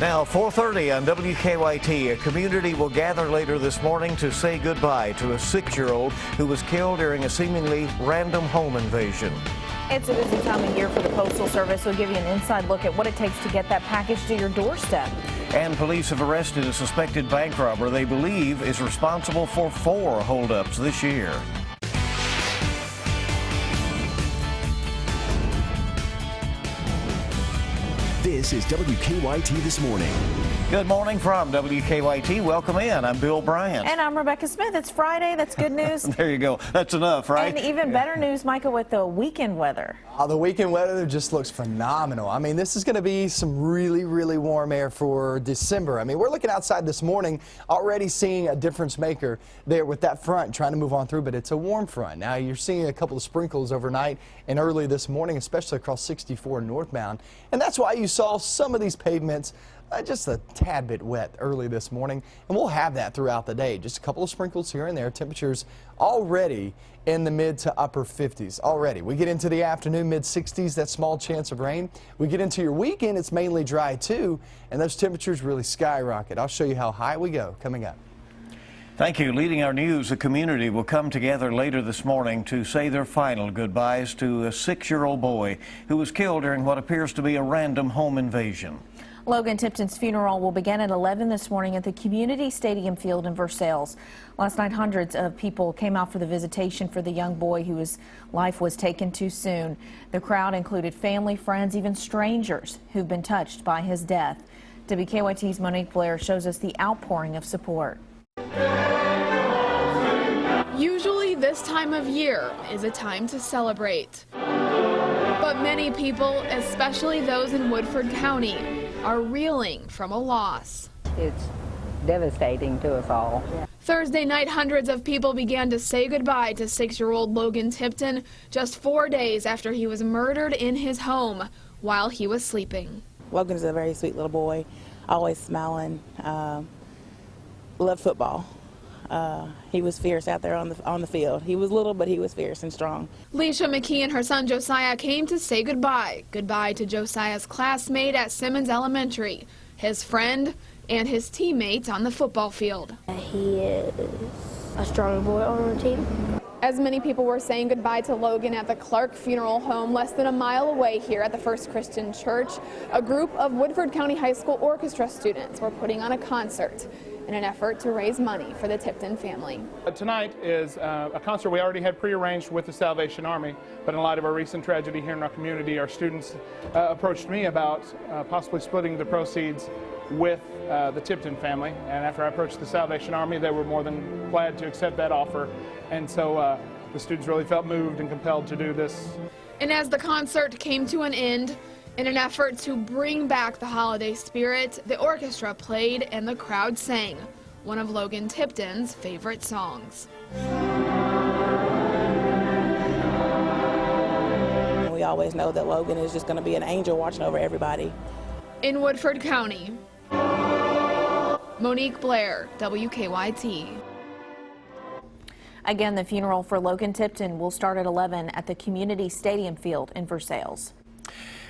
Now, 4:30 on WKYT, a community will gather later this morning to say goodbye to a 6-year-old who was killed during a seemingly random home invasion. It's a busy time of year for the Postal Service. We'll give you an inside look at what it takes to get that package to your doorstep. And police have arrested a suspected bank robber they believe is responsible for 4 holdups this year. This is WKYT This Morning. Good morning from WKYT. Welcome in. I'm Bill Bryant. And I'm Rebecca Smith. It's Friday. That's good news. There you go. That's enough, right? And even better news, Micah, with the weekend weather. The weekend weather just looks phenomenal. I mean, this is going to be some really warm air for December. I mean, we're looking outside this morning, already seeing a difference maker there with that front trying to move on through, but it's a warm front. Now, you're seeing a couple of sprinkles overnight and early this morning, especially across 64 northbound. And that's why you saw some of these pavements just a tad bit wet early this morning, and we'll have that throughout the day. Just a couple of sprinkles here and there. Temperatures already in the mid to upper 50s already. We get into the afternoon, mid 60s, that small chance of rain. We get into your weekend, it's mainly dry too, and those temperatures really skyrocket. I'll show you how high we go coming up. Thank you. Leading our news, the community will come together later this morning to say their final goodbyes to a 6-year-old boy who was killed during what appears to be a random home invasion. Logan Tipton's funeral will begin at 11 this morning at the Community Stadium Field in Versailles. Last night, hundreds of people came out for the visitation for the young boy whose life was taken too soon. The crowd included family, friends, even strangers who've been touched by his death. WKYT's Monique Blair shows us the outpouring of support. Usually this time of year is a time to celebrate. But many people, especially those in Woodford County, are reeling from a loss. It's devastating to us all. Thursday night, hundreds of people began to say goodbye to 6-year-old Logan Tipton just 4 days after he was murdered in his home while he was sleeping. Logan is a very sweet little boy, always smiling, loved football. He was fierce out there on the field. He was little, but he was fierce and strong. Leisha McKee and her son Josiah came to say goodbye. Goodbye to Josiah's classmate at Simmons Elementary, his friend, and his teammates on the football field. He is a strong boy on the team. As many people were saying goodbye to Logan at the Clark Funeral Home less than a mile away here at the First Christian Church, a group of Woodford County High School orchestra students were putting on a concert in an effort to raise money for the Tipton family. Tonight is a concert we already had prearranged with the Salvation Army, but in light of our recent tragedy here in our community, our students approached me about possibly splitting the proceeds with the Tipton family, and after I approached the Salvation Army, they were more than glad to accept that offer, and so the students really felt moved and compelled to do this. And as the concert came to an end, in an effort to bring back the holiday spirit, the orchestra played and the crowd sang one of Logan Tipton's favorite songs. We always know that Logan is just going to be an angel watching over everybody. In Woodford County, Monique Blair, WKYT. Again, the funeral for Logan Tipton will start at 11 at the Community Stadium Field in Versailles.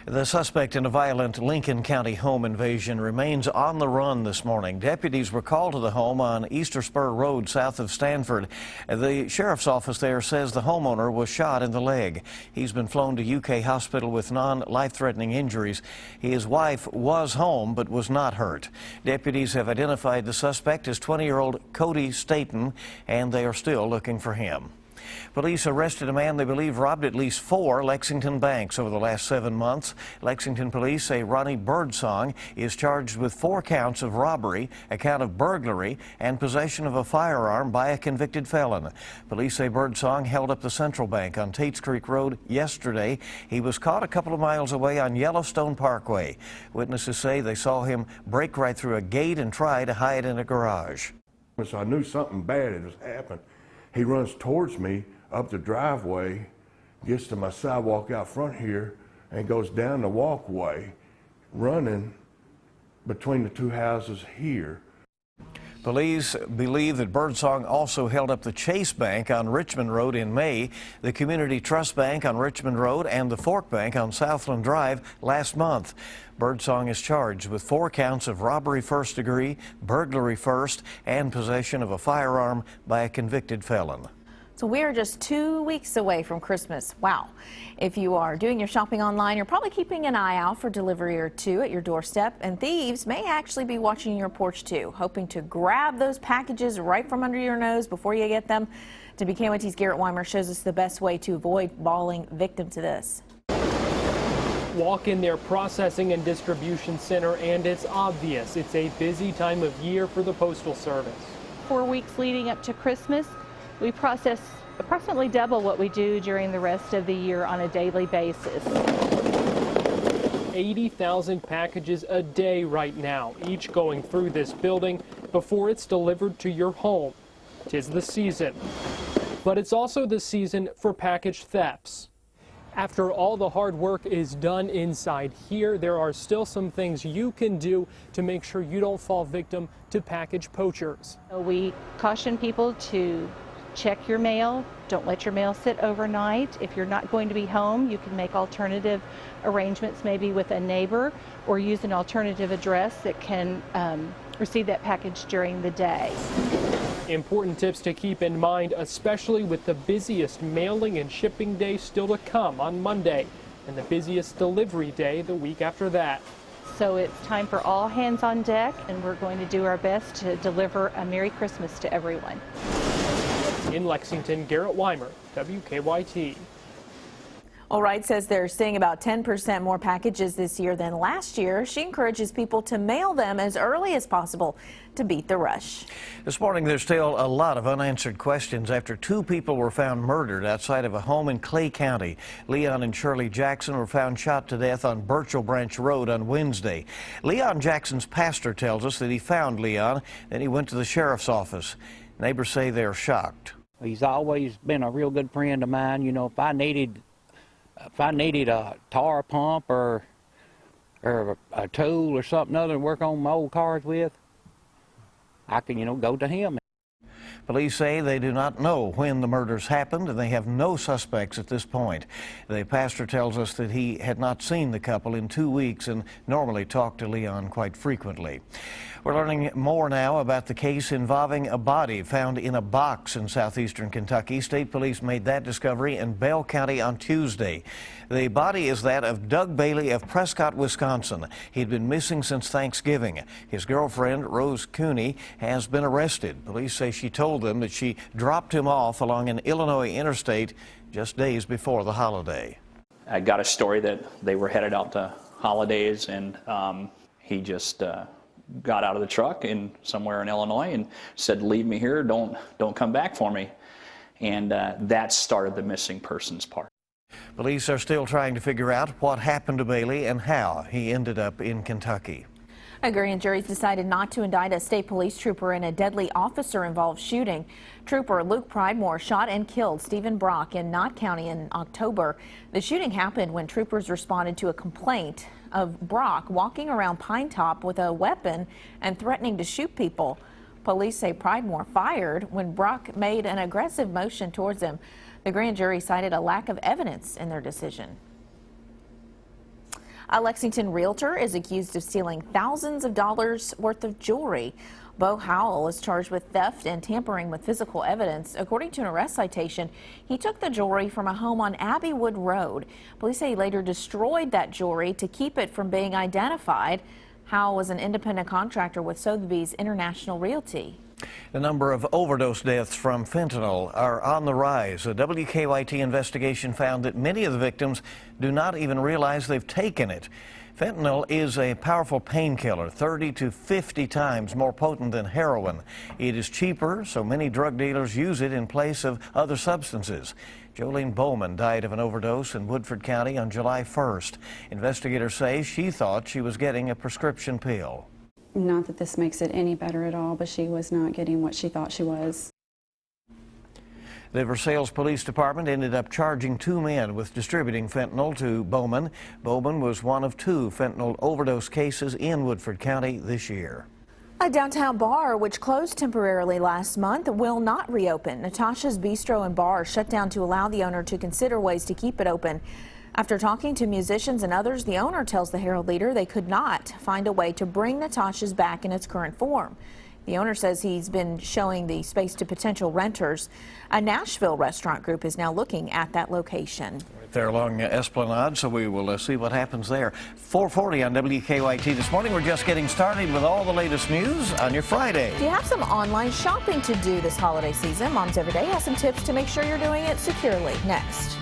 The suspect in a violent Lincoln County home invasion remains on the run this morning. Deputies were called to the home on Easter Spur Road south of Stanford. The sheriff's office there says the homeowner was shot in the leg. He's been flown to UK hospital with non-life-threatening injuries. His wife was home but was not hurt. Deputies have identified the suspect as 20-year-old Cody Staten, and they are still looking for him. Police arrested a man they believe robbed at least 4 Lexington banks over the last 7 months. Lexington police say Ronnie Birdsong is charged with 4 counts of robbery, a count of burglary, and possession of a firearm by a convicted felon. Police say Birdsong held up the Central Bank on Tates Creek Road yesterday. He was caught a couple of miles away on Yellowstone Parkway. Witnesses say they saw him break right through a gate and try to hide in a garage. So I knew something bad had happened. He runs towards me up the driveway, gets to my sidewalk out front here, and goes down the walkway, running between the 2 houses here. Police believe that Birdsong also held up the Chase Bank on Richmond Road in May, the Community Trust Bank on Richmond Road, and the Fork Bank on Southland Drive last month. Birdsong is charged with 4 counts of robbery first degree, burglary first, and possession of a firearm by a convicted felon. So we are just 2 weeks away from Christmas. Wow. If you are doing your shopping online, you're probably keeping an eye out for delivery or two at your doorstep, and thieves may actually be watching your porch too, hoping to grab those packages right from under your nose before you get them. WKYT's Garrett Weimer shows us the best way to avoid falling victim to this. Walk in their processing and distribution center and it's obvious it's a busy time of year for the Postal Service. 4 weeks leading up to Christmas, we process approximately double what we do during the rest of the year on a daily basis. 80,000 packages a day right now, each going through this building before it's delivered to your home. 'Tis the season. But it's also the season for package thefts. After all the hard work is done inside here, there are still some things you can do to make sure you don't fall victim to package poachers. We caution people to check your mail. Don't let your mail sit overnight. If you're not going to be home, you can make alternative arrangements, maybe with a neighbor, or use an alternative address that can receive that package during the day. Important tips to keep in mind, especially with the busiest mailing and shipping day still to come on Monday, and the busiest delivery day the week after that. So it's time for all hands on deck, and we're going to do our best to deliver a Merry Christmas to everyone. In Lexington, Garrett Weimer, WKYT. Wright says they're seeing about 10% more packages this year than last year. She encourages people to mail them as early as possible to beat the rush. This morning, there's still a lot of unanswered questions after 2 people were found murdered outside of a home in Clay County. Leon and Shirley Jackson were found shot to death on Birchall Branch Road on Wednesday. Leon Jackson's pastor tells us that he found Leon, then he went to the sheriff's office. Neighbors say they're shocked. He's always been a real good friend of mine. You know, if I needed a tar pump or a tool or something other to work on my old cars with, I can, go to him. Police say they do not know when the murders happened, and they have no suspects at this point. The pastor tells us that he had not seen the couple in 2 weeks and normally talked to Leon quite frequently. We're learning more now about the case involving a body found in a box in southeastern Kentucky. State police made that discovery in Bell County on Tuesday. The body is that of Doug Bailey of Prescott, Wisconsin. He'd been missing since Thanksgiving. His girlfriend, Rose Cooney, has been arrested. Police say she told them that she dropped him off along an Illinois interstate just days before the holiday. I got a story that they were headed out to holidays, and he just got out of the truck somewhere in Illinois and said, "Leave me here, don't come back for me." And that started the missing persons part. Police are still trying to figure out what happened to Bailey and how he ended up in Kentucky. A grand jury's decided not to indict a state police trooper in a deadly officer-involved shooting. Trooper Luke Pridemore shot and killed Stephen Brock in Knott County in October. The shooting happened when troopers responded to a complaint of Brock walking around Pine Top with a weapon and threatening to shoot people. Police say Pridemore fired when Brock made an aggressive motion towards him. The grand jury cited a lack of evidence in their decision. A Lexington realtor is accused of stealing thousands of dollars worth of jewelry. Bo Howell is charged with theft and tampering with physical evidence. According to an arrest citation, he took the jewelry from a home on Abbeywood Road. Police say he later destroyed that jewelry to keep it from being identified. Howell was an independent contractor with Sotheby's International Realty. The number of overdose deaths from fentanyl are on the rise. A WKYT investigation found that many of the victims do not even realize they've taken it. Fentanyl is a powerful painkiller, 30 to 50 times more potent than heroin. It is cheaper, so many drug dealers use it in place of other substances. Jolene Bowman died of an overdose in Woodford County on July 1st. Investigators say she thought she was getting a prescription pill. Not that this makes it any better at all, but she was not getting what she thought she was. The Versailles Police Department ended up charging 2 men with distributing fentanyl to Bowman. Bowman was one of 2 fentanyl overdose cases in Woodford County this year. A downtown bar, which closed temporarily last month, will not reopen. Natasha's Bistro and Bar shut down to allow the owner to consider ways to keep it open. After talking to musicians and others, the owner tells the Herald Leader they could not find a way to bring Natasha's back in its current form. The owner says he's been showing the space to potential renters. A Nashville restaurant group is now looking at that location. Right there along Esplanade, so we will see what happens there. 4:40 on WKYT this morning. We're just getting started with all the latest news on your Friday. Do you have some online shopping to do this holiday season? Moms Every Day has some tips to make sure you're doing it securely. Next.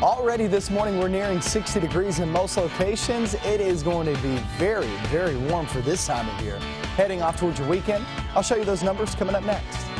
Already this morning, we're nearing 60 degrees in most locations. It is going to be very, very warm for this time of year. Heading off towards your weekend, I'll show you those numbers coming up next.